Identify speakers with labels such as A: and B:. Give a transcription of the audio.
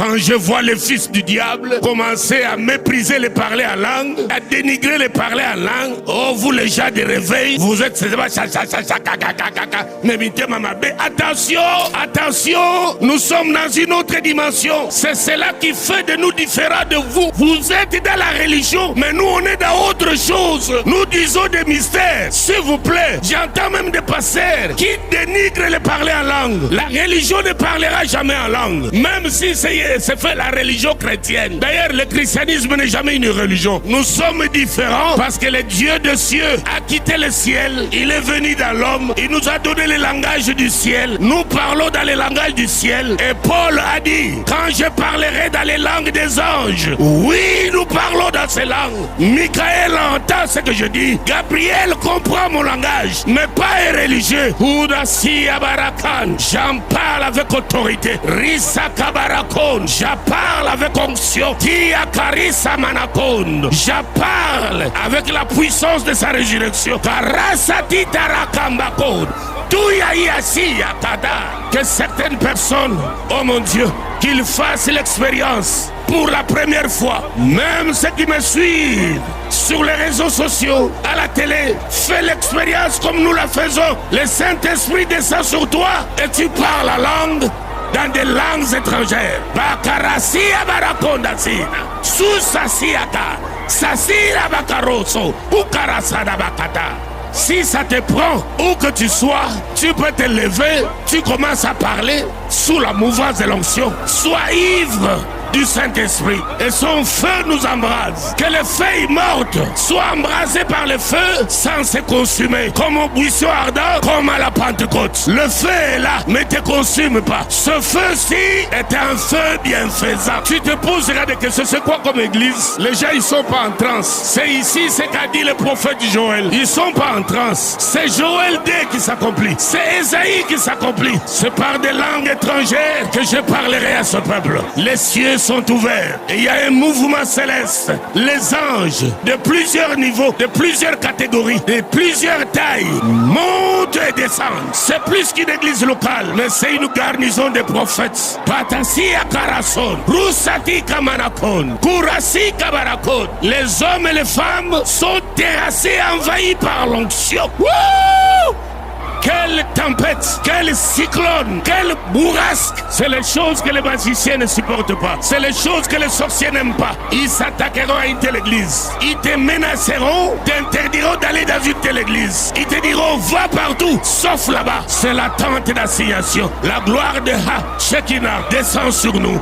A: Quand je vois les fils du diable commencer à mépriser les parler en langue, à dénigrer les parler en langue, oh vous les gens de réveil, vous êtes attention, attention, nous sommes dans une autre dimension. C'est cela qui fait de nous différents de vous. Vous êtes dans la religion, mais nous on est dans autre chose. Nous disons des mystères. S'il vous plaît, j'entends même des pasteurs qui dénigrent les parler en langue. La religion ne parlera jamais en langue, même si c'est fait la religion chrétienne. D'ailleurs, le christianisme n'est jamais une religion. Nous sommes différents parce que le Dieu des cieux a quitté le ciel. Il est venu dans l'homme. Il nous a donné le langage du ciel. Nous parlons dans le langage du ciel. Et Paul a dit, quand je parlerai dans les langues des anges, oui, nous parlons dans ces langues. Michael entend ce que je dis. Gabriel comprend mon langage, mais pas un religieux. J'en parle avec autorité. Risa Barakon, je parle avec onction. Tia Karisa Manakon, je parle avec la puissance de sa résurrection. Karasati Tarakambakon. Que certaines personnes, oh mon Dieu, qu'ils fassent l'expérience pour la première fois. Même ceux qui me suivent sur les réseaux sociaux, à la télé, fais l'expérience comme nous la faisons. Le Saint-Esprit descend sur toi et tu parles la langue dans des langues étrangères. Bakarasia barakondasina, susasiaka, sasira bakaroso, ukarasada bakata. Si ça te prend, où que tu sois, tu peux te lever, tu commences à parler sous la mouvance de l'onction. Sois ivre du Saint-Esprit et son feu nous embrase. Que les feuilles mortes soient embrasées par le feu sans se consumer, comme au buisson ardent, comme à la Pentecôte. Le feu est là, mais ne te consume pas. Ce feu-ci est un feu bienfaisant. Tu te poseras des questions, c'est quoi comme église? Les gens ils sont pas en transe. C'est ici ce qu'a dit le prophète Joël. Ils sont pas en transe. C'est Joël 2 qui s'accomplit. C'est Ésaïe qui s'accomplit. C'est par des langues étrangères que je parlerai à ce peuple. Les cieux sont ouverts et il y a un mouvement céleste. Les anges de plusieurs niveaux, de plusieurs catégories, de plusieurs tailles montent et descendent. C'est plus qu'une église locale, mais c'est une garnison de prophètes. Patasia Karason, Rusati Kamanakon, Kurasi Kabarakon. Les hommes et les femmes sont terrassés, envahis par l'onction. Wouh! Quelle tempête, quel cyclone, quelle bourrasque. C'est les choses que les magiciens ne supportent pas. C'est les choses que les sorciers n'aiment pas. Ils s'attaqueront à une telle église. Ils te menaceront, t'interdiront d'aller dans une telle église. Ils te diront, va partout, sauf là-bas. C'est la tente d'assignation. La gloire de Ha, Shekinah, descend sur nous.